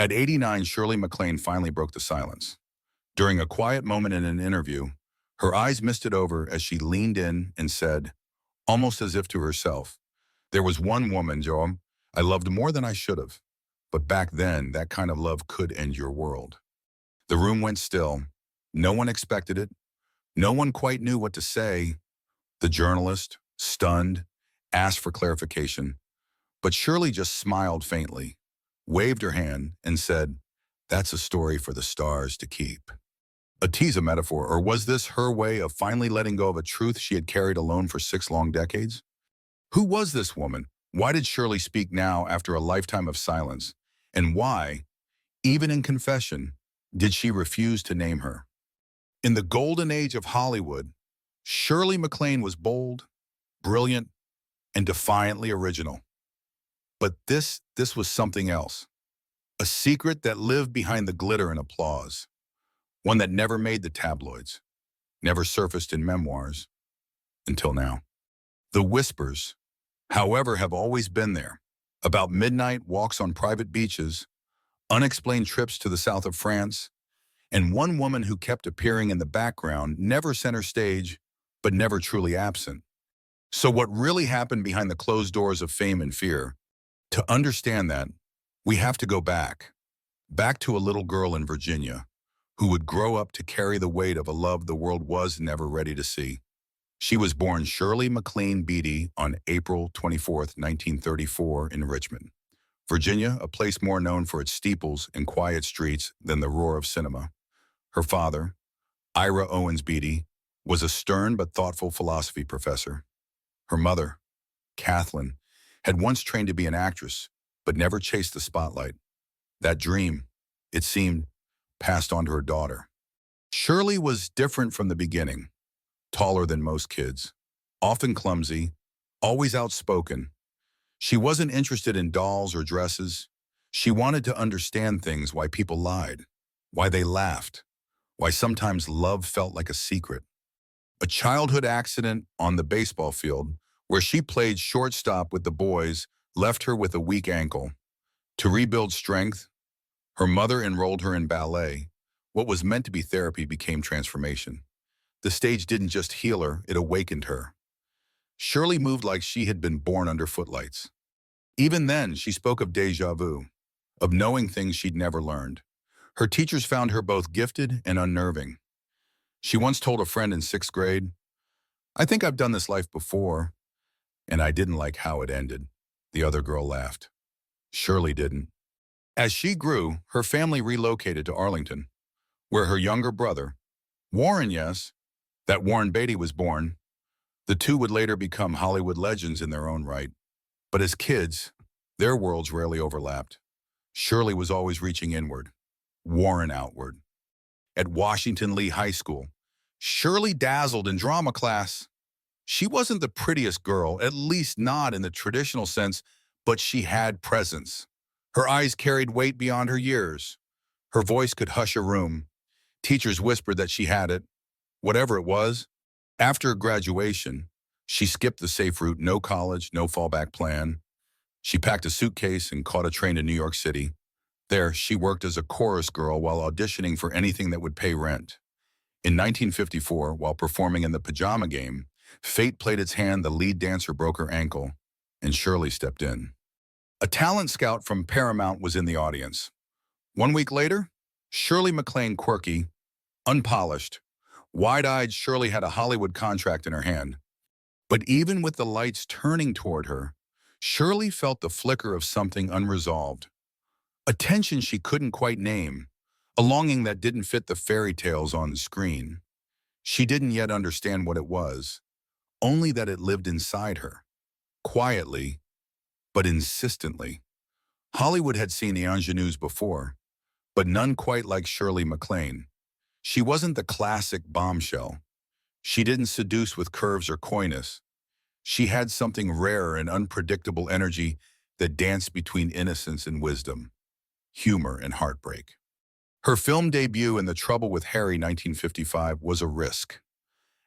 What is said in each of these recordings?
At 89, Shirley MacLaine finally broke the silence. During a quiet moment in an interview, her eyes misted over as she leaned in and said, almost as if to herself, "There was one woman, Joan, I loved more than I should have. But back then, that kind of love could end your world." The room went still. No one expected it. No one quite knew what to say. The journalist, stunned, asked for clarification. But Shirley just smiled faintly, waved her hand, and said, "That's a story for the stars to keep." A tease a metaphor, or was this her way of finally letting go of a truth she had carried alone for 6 long decades? Who was this woman? Why did Shirley speak now after a lifetime of silence? And why, even in confession, did she refuse to name her? In the golden age of Hollywood, Shirley MacLaine was bold, brilliant, and defiantly original. But this was something else. A secret that lived behind the glitter and applause. One that never made the tabloids, never surfaced in memoirs, until now. The whispers, however, have always been there. About midnight walks on private beaches, unexplained trips to the south of France, and one woman who kept appearing in the background, never center stage, but never truly absent. So what really happened behind the closed doors of fame and fear? To understand that, we have to go back to a little girl in Virginia who would grow up to carry the weight of a love the world was never ready to see. She was born Shirley MacLaine Beatty on April 24, 1934 in Richmond, Virginia, a place more known for its steeples and quiet streets than the roar of cinema. Her father, Ira Owens Beatty, was a stern but thoughtful philosophy professor. Her mother, Kathleen, had once trained to be an actress, but never chased the spotlight. That dream, it seemed, passed on to her daughter. Shirley was different from the beginning, taller than most kids, often clumsy, always outspoken. She wasn't interested in dolls or dresses. She wanted to understand things, why people lied, why they laughed, why sometimes love felt like a secret. A childhood accident on the baseball field, where she played shortstop with the boys, left her with a weak ankle. To rebuild strength, her mother enrolled her in ballet. What was meant to be therapy became transformation. The stage didn't just heal her, it awakened her. Shirley moved like she had been born under footlights. Even then, she spoke of déjà vu, of knowing things she'd never learned. Her teachers found her both gifted and unnerving. She once told a friend in 6th grade, "I think I've done this life before," and I didn't like how it ended. The other girl laughed. Shirley didn't. As she grew, her family relocated to Arlington, where her younger brother, Warren, yes, that Warren Beatty, was born. The two would later become Hollywood legends in their own right. But as kids, their worlds rarely overlapped. Shirley was always reaching inward, Warren outward. At Washington Lee High School, Shirley dazzled in drama class. She wasn't the prettiest girl, at least not in the traditional sense, but she had presence. Her eyes carried weight beyond her years. Her voice could hush a room. Teachers whispered that she had it, whatever it was. After graduation, she skipped the safe route, no college, no fallback plan. She packed a suitcase and caught a train to New York City. There, she worked as a chorus girl while auditioning for anything that would pay rent. In 1954, while performing in the Pajama Game, fate played its hand, the lead dancer broke her ankle, and Shirley stepped in. A talent scout from Paramount was in the audience. 1 week later, Shirley MacLaine, quirky, unpolished, wide-eyed, Shirley had a Hollywood contract in her hand. But even with the lights turning toward her, Shirley felt the flicker of something unresolved. A tension she couldn't quite name, a longing that didn't fit the fairy tales on the screen. She didn't yet understand what it was, only that it lived inside her, quietly, but insistently. Hollywood had seen the ingenues before, but none quite like Shirley MacLaine. She wasn't the classic bombshell. She didn't seduce with curves or coyness. She had something rare and unpredictable energy that danced between innocence and wisdom, humor and heartbreak. Her film debut in The Trouble with Harry 1955 was a risk.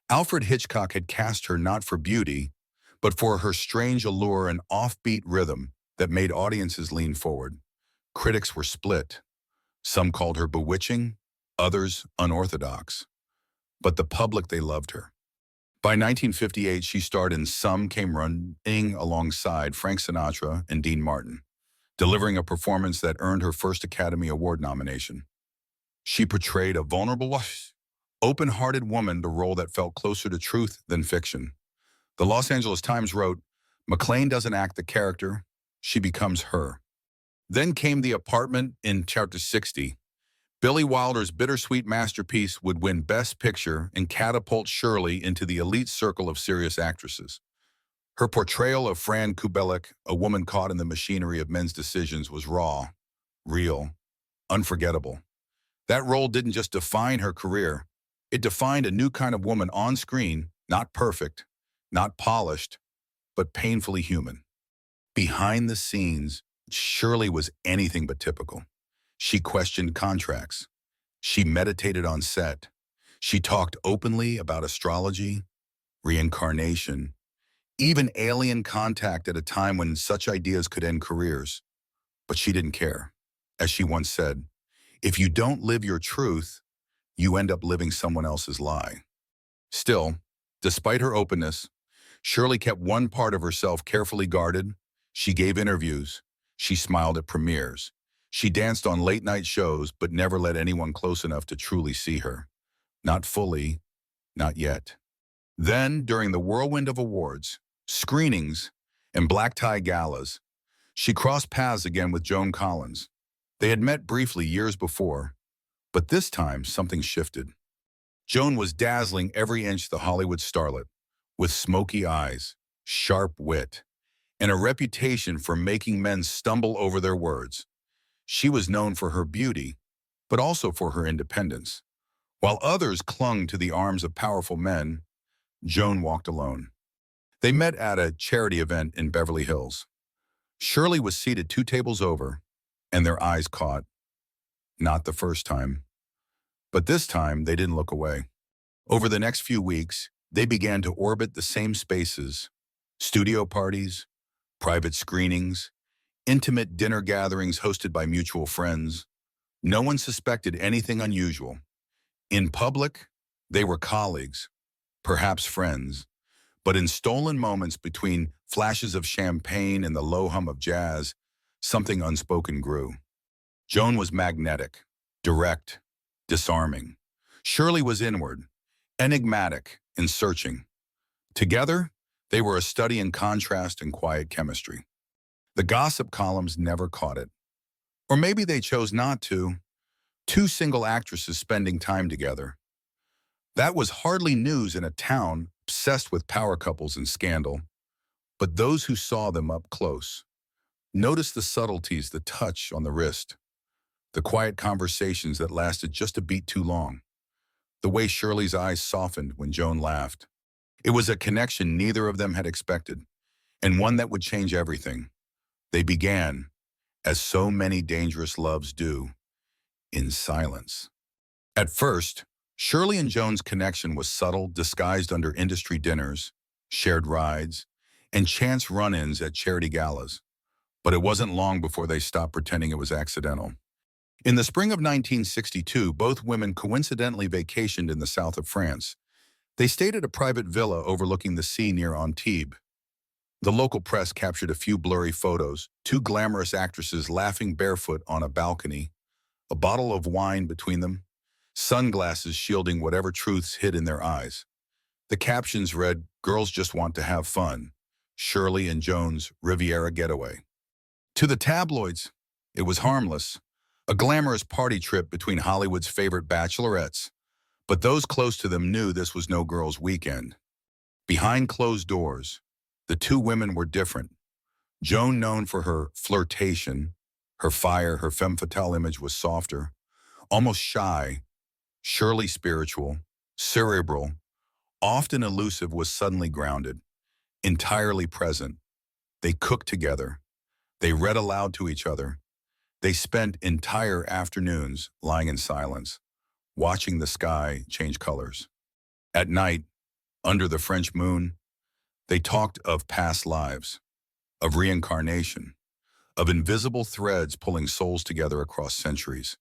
Alfred Hitchcock had cast her not for beauty, but for her strange allure and offbeat rhythm that made audiences lean forward. Critics were split. Some called her bewitching, others unorthodox. But the public, they loved her. By 1958, she starred in Some Came Running alongside Frank Sinatra and Dean Martin, delivering a performance that earned her first Academy Award nomination. She portrayed a vulnerable, open-hearted woman, the role that felt closer to truth than fiction. The Los Angeles Times wrote, "MacLaine doesn't act the character, she becomes her." Then came The Apartment in Chapter 60. Billy Wilder's bittersweet masterpiece would win Best Picture and catapult Shirley into the elite circle of serious actresses. Her portrayal of Fran Kubelik, a woman caught in the machinery of men's decisions, was raw, real, unforgettable. That role didn't just define her career, it defined a new kind of woman on screen, not perfect, not polished, but painfully human. Behind the scenes, Shirley was anything but typical. She questioned contracts. She meditated on set. She talked openly about astrology, reincarnation, even alien contact at a time when such ideas could end careers. But she didn't care. As she once said, "If you don't live your truth, you end up living someone else's lie." Still, despite her openness, Shirley kept one part of herself carefully guarded. She gave interviews. She smiled at premieres. She danced on late-night shows, but never let anyone close enough to truly see her. Not fully, not yet. Then, during the whirlwind of awards, screenings, and black-tie galas, she crossed paths again with Joan Collins. They had met briefly years before, but this time something shifted. Joan was dazzling every inch the Hollywood starlet, with smoky eyes, sharp wit, and a reputation for making men stumble over their words. She was known for her beauty, but also for her independence. While others clung to the arms of powerful men, Joan walked alone. They met at a charity event in Beverly Hills. Shirley was seated 2 tables over, and their eyes caught. Not the first time. But this time, they didn't look away. Over the next few weeks, they began to orbit the same spaces: studio parties, private screenings, intimate dinner gatherings hosted by mutual friends. No one suspected anything unusual. In public, they were colleagues, perhaps friends, but in stolen moments between flashes of champagne and the low hum of jazz, something unspoken grew. Joan was magnetic, direct, disarming. Shirley was inward, enigmatic, and searching. Together, they were a study in contrast and quiet chemistry. The gossip columns never caught it. Or maybe they chose not to. 2 single actresses spending time together. That was hardly news in a town obsessed with power couples and scandal. But those who saw them up close noticed the subtleties, the touch on the wrist, the quiet conversations that lasted just a beat too long, the way Shirley's eyes softened when Joan laughed. It was a connection neither of them had expected, and one that would change everything. They began, as so many dangerous loves do, in silence. At first, Shirley and Joan's connection was subtle, disguised under industry dinners, shared rides, and chance run-ins at charity galas. But it wasn't long before they stopped pretending it was accidental. In the spring of 1962, both women coincidentally vacationed in the south of France. They stayed at a private villa overlooking the sea near Antibes. The local press captured a few blurry photos: 2 glamorous actresses laughing barefoot on a balcony, a bottle of wine between them, sunglasses shielding whatever truths hid in their eyes. The captions read, "Girls just want to have fun. Shirley and Joan's Riviera getaway." To the tabloids, it was harmless, a glamorous party trip between Hollywood's favorite bachelorettes. But those close to them knew this was no girls' weekend. Behind closed doors, the 2 women were different. Joan, known for her flirtation, her fire, her femme fatale image, was softer, almost shy. Shirley, spiritual, cerebral, often elusive, was suddenly grounded, entirely present. They cooked together. They read aloud to each other. They spent entire afternoons lying in silence, watching the sky change colors. At night, under the French moon, they talked of past lives, of reincarnation, of invisible threads pulling souls together across centuries.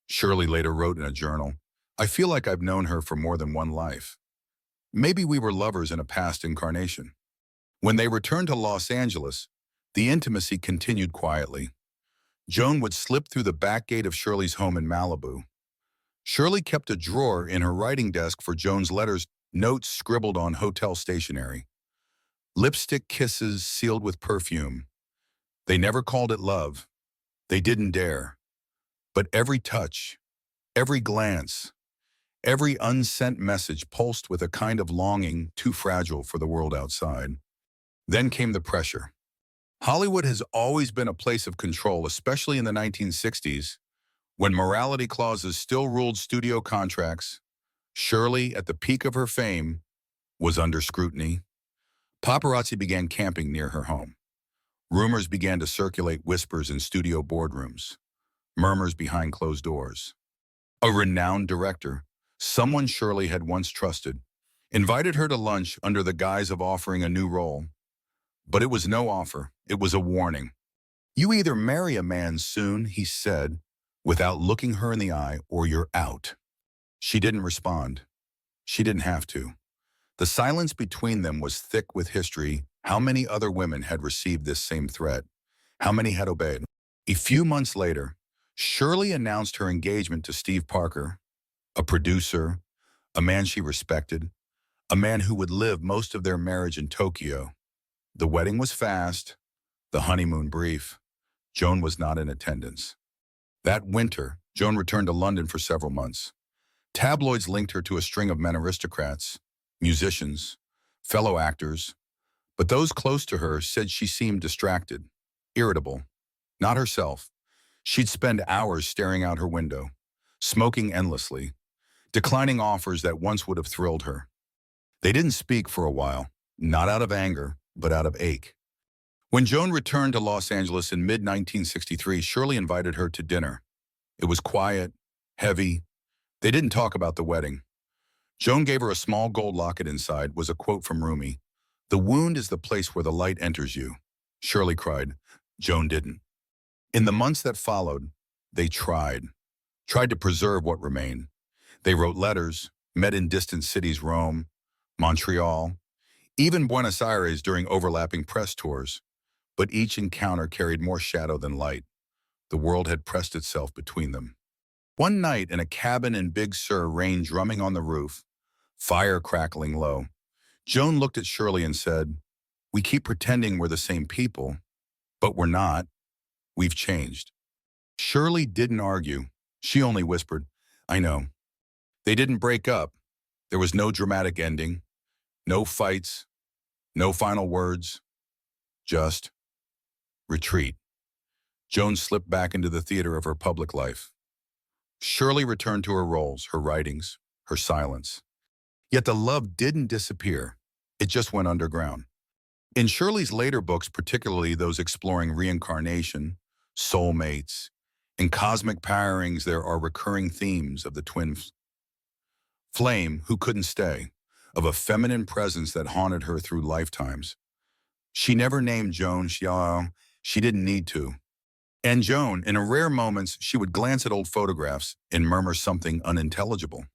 Shirley later wrote in a journal, "I feel like I've known her for more than one life. Maybe we were lovers in a past incarnation." When they returned to Los Angeles, the intimacy continued quietly. Joan would slip through the back gate of Shirley's home in Malibu. Shirley kept a drawer in her writing desk for Joan's letters, notes scribbled on hotel stationery. Lipstick kisses sealed with perfume. They never called it love. They didn't dare. But every touch, every glance, every unsent message pulsed with a kind of longing too fragile for the world outside. Then came the pressure. Hollywood has always been a place of control, especially in the 1960s, when morality clauses still ruled studio contracts. Shirley, at the peak of her fame, was under scrutiny. Paparazzi began camping near her home. Rumors began to circulate, whispers in studio boardrooms, murmurs behind closed doors. A renowned director, someone Shirley had once trusted, invited her to lunch under the guise of offering a new role. But it was no offer, it was a warning. "You either marry a man soon," he said, without looking her in the eye, "or you're out." She didn't respond. She didn't have to. The silence between them was thick with history. How many other women had received this same threat? How many had obeyed? A few months later, Shirley announced her engagement to Steve Parker, a producer, a man she respected, a man who would live most of their marriage in Tokyo. The wedding was fast, the honeymoon brief. Joan was not in attendance. That winter, Joan returned to London for several months. Tabloids linked her to a string of men aristocrats, musicians, fellow actors, but those close to her said she seemed distracted, irritable, not herself. She'd spend hours staring out her window, smoking endlessly, declining offers that once would have thrilled her. They didn't speak for a while, not out of anger, but out of ache. When Joan returned to Los Angeles in mid-1963, Shirley invited her to dinner. It was quiet, heavy. They didn't talk about the wedding. Joan gave her a small gold locket. Inside was a quote from Rumi. "The wound is the place where the light enters you." Shirley cried. Joan didn't. In the months that followed, they tried to preserve what remained. They wrote letters, met in distant cities, Rome, Montreal, even Buenos Aires during overlapping press tours. But each encounter carried more shadow than light. The world had pressed itself between them. One night in a cabin in Big Sur, rain drumming on the roof, fire crackling low, Joan looked at Shirley and said, "We keep pretending we're the same people, but we're not. We've changed." Shirley didn't argue. She only whispered, "I know." They didn't break up. There was no dramatic ending, no fights, no final words, just retreat. Joan slipped back into the theater of her public life. Shirley returned to her roles, her writings, her silence. Yet the love didn't disappear. It just went underground. In Shirley's later books, particularly those exploring reincarnation, soulmates, and cosmic pairings, there are recurring themes of the twin flame who couldn't stay, of a feminine presence that haunted her through lifetimes. She never named Joan. She didn't need to. And Joan, in rare moments, she would glance at old photographs and murmur something unintelligible.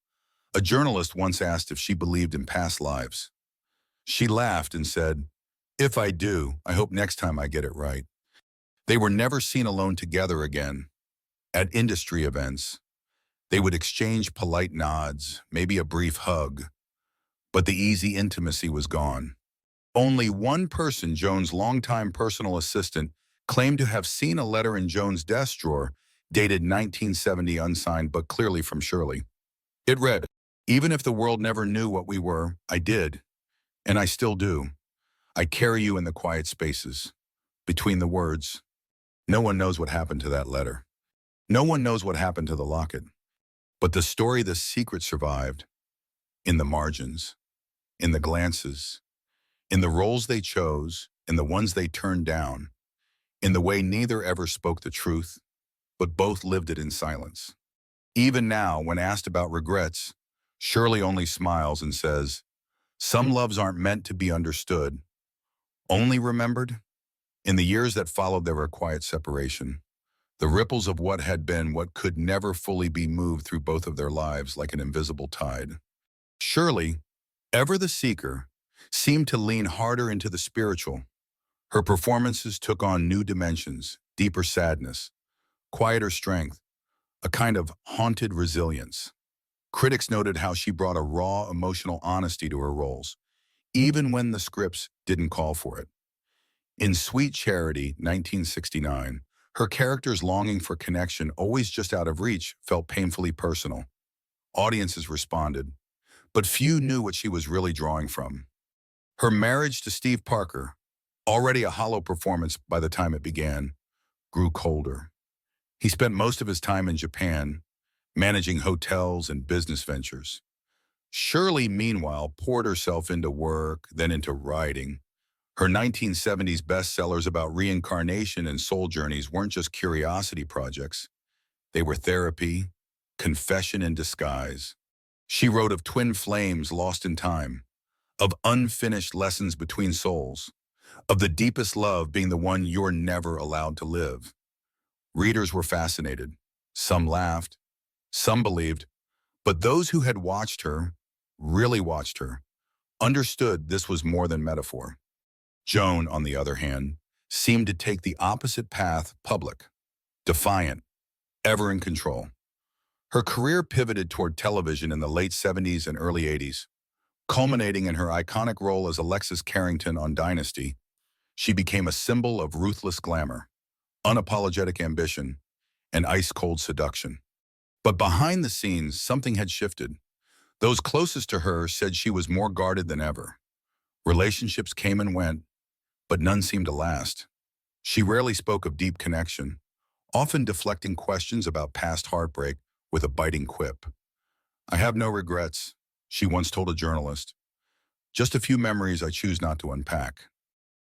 A journalist once asked if she believed in past lives. She laughed and said, "If I do, I hope next time I get it right." They were never seen alone together again. At industry events, they would exchange polite nods, maybe a brief hug, but the easy intimacy was gone. Only one person, Joan's longtime personal assistant, claimed to have seen a letter in Joan's desk drawer, dated 1970, unsigned, but clearly from Shirley. It read, "Even if the world never knew what we were, I did, and I still do. I carry you in the quiet spaces, between the words." No one knows what happened to that letter. No one knows what happened to the locket. But the story, the secret, survived. In the margins, in the glances, in the roles they chose, in the ones they turned down, in the way neither ever spoke the truth, but both lived it in silence. Even now, when asked about regrets, Shirley only smiles and says, "Some loves aren't meant to be understood, only remembered." In the years that followed their quiet separation, the ripples of what had been what could never fully be moved through both of their lives like an invisible tide. Shirley, ever the seeker, seemed to lean harder into the spiritual. Her performances took on new dimensions, deeper sadness, quieter strength, a kind of haunted resilience. Critics noted how she brought a raw emotional honesty to her roles, even when the scripts didn't call for it. In Sweet Charity, 1969, her character's longing for connection, always just out of reach, felt painfully personal. Audiences responded, but few knew what she was really drawing from. Her marriage to Steve Parker, already a hollow performance by the time it began, grew colder. He spent most of his time in Japan, managing hotels and business ventures. Shirley, meanwhile, poured herself into work, then into writing. Her 1970s bestsellers about reincarnation and soul journeys weren't just curiosity projects. They were therapy, confession in disguise. She wrote of twin flames lost in time, of unfinished lessons between souls, of the deepest love being the one you're never allowed to live. Readers were fascinated. Some laughed, some believed, but those who had watched her, really watched her, understood this was more than metaphor. Joan, on the other hand, seemed to take the opposite path, public, defiant, ever in control. Her career pivoted toward television in the late 70s and early 80s, culminating in her iconic role as Alexis Carrington on Dynasty. She became a symbol of ruthless glamour, unapologetic ambition, and ice-cold seduction. But behind the scenes, something had shifted. Those closest to her said she was more guarded than ever. Relationships came and went, but none seemed to last. She rarely spoke of deep connection, often deflecting questions about past heartbreak with a biting quip. "I have no regrets," she once told a journalist. "Just a few memories I choose not to unpack."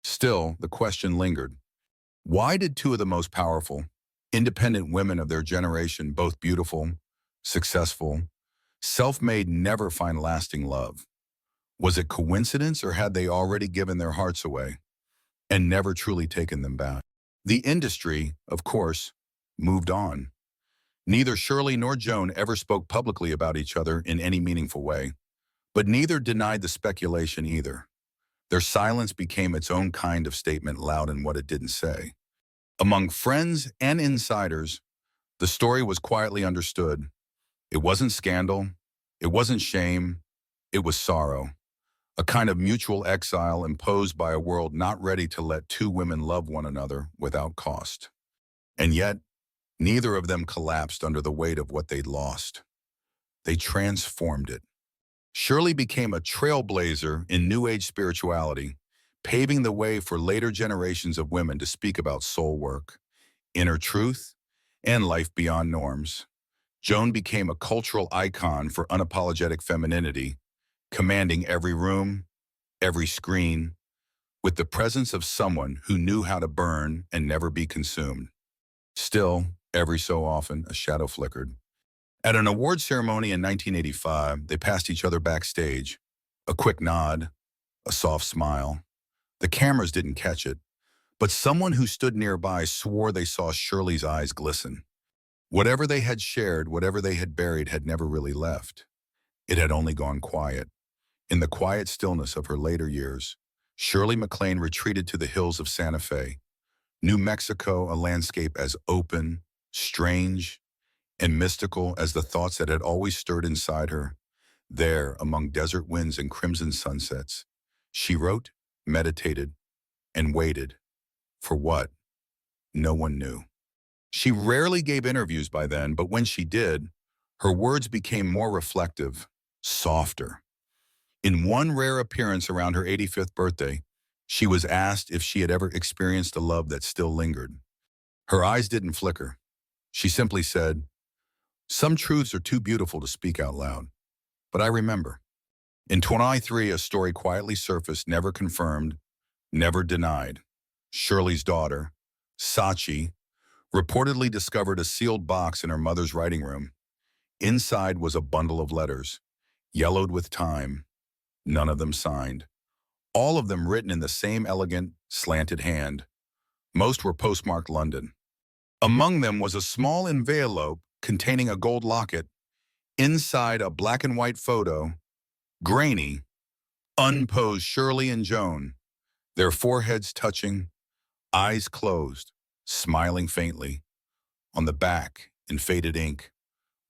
Still, the question lingered. Why did two of the most powerful, independent women of their generation, both beautiful, successful, self-made, never find lasting love? Was it coincidence, or had they already given their hearts away and never truly taken them back? The industry, of course, moved on. Neither Shirley nor Joan ever spoke publicly about each other in any meaningful way, but neither denied the speculation either. Their silence became its own kind of statement, loud in what it didn't say. Among friends and insiders, the story was quietly understood. It wasn't scandal, it wasn't shame, it was sorrow, a kind of mutual exile imposed by a world not ready to let two women love one another without cost. And yet, neither of them collapsed under the weight of what they'd lost. They transformed it. Shirley became a trailblazer in New Age spirituality, paving the way for later generations of women to speak about soul work, inner truth, and life beyond norms. Joan became a cultural icon for unapologetic femininity, commanding every room, every screen, with the presence of someone who knew how to burn and never be consumed. Still, every so often, a shadow flickered. At an award ceremony in 1985, they passed each other backstage. A quick nod, a soft smile. The cameras didn't catch it, but someone who stood nearby swore they saw Shirley's eyes glisten. Whatever they had shared, whatever they had buried, had never really left. It had only gone quiet. In the quiet stillness of her later years, Shirley MacLaine retreated to the hills of Santa Fe, New Mexico, a landscape as open, strange, and mystical as the thoughts that had always stirred inside her. There, among desert winds and crimson sunsets, she wrote, meditated, and waited. For what? No one knew. She rarely gave interviews by then, but when she did, her words became more reflective, softer. In one rare appearance around her 85th birthday, she was asked if she had ever experienced a love that still lingered. Her eyes didn't flicker. She simply said, "Some truths are too beautiful to speak out loud, but I remember." In 23, a story quietly surfaced, never confirmed, never denied. Shirley's daughter, Sachi, reportedly discovered a sealed box in her mother's writing room. Inside was a bundle of letters, yellowed with time, none of them signed, all of them written in the same elegant, slanted hand. Most were postmarked London. Among them was a small envelope containing a gold locket. Inside, a black and white photo, grainy, unposed Shirley and Joan, their foreheads touching, eyes closed, smiling faintly. On the back, in faded ink,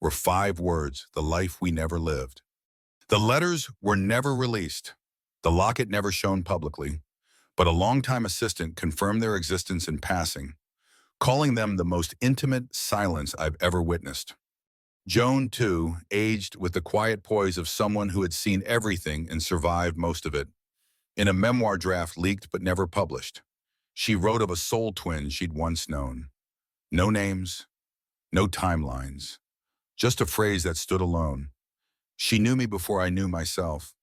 were 5 words, the life we never lived. The letters were never released, the locket never shown publicly, but a longtime assistant confirmed their existence in passing, calling them the most intimate silence I've ever witnessed. Joan, too, aged with the quiet poise of someone who had seen everything and survived most of it. In a memoir draft leaked but never published, she wrote of a soul twin she'd once known. No names, no timelines, just a phrase that stood alone. She knew me before I knew myself.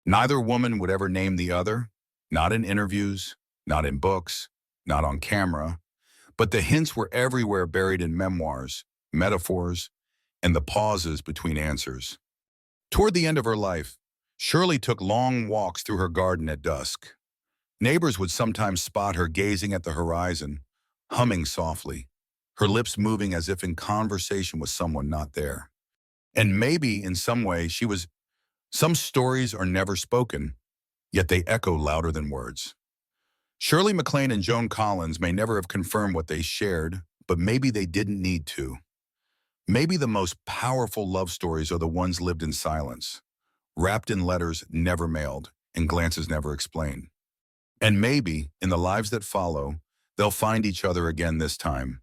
Neither woman would ever name the other, not in interviews, not in books, not on camera, but the hints were everywhere, buried in memoirs, metaphors, and the pauses between answers. Toward the end of her life, Shirley took long walks through her garden at dusk. Neighbors would sometimes spot her gazing at the horizon, humming softly, her lips moving as if in conversation with someone not there. And maybe in some way some stories are never spoken, yet they echo louder than words. Shirley MacLaine and Joan Collins may never have confirmed what they shared, but maybe they didn't need to. Maybe the most powerful love stories are the ones lived in silence, wrapped in letters never mailed and glances never explained. And maybe, in the lives that follow, they'll find each other again this time,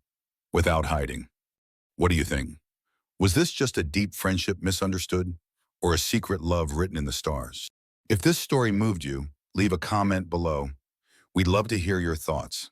without hiding. What do you think? Was this just a deep friendship misunderstood, or a secret love written in the stars? If this story moved you, leave a comment below. We'd love to hear your thoughts.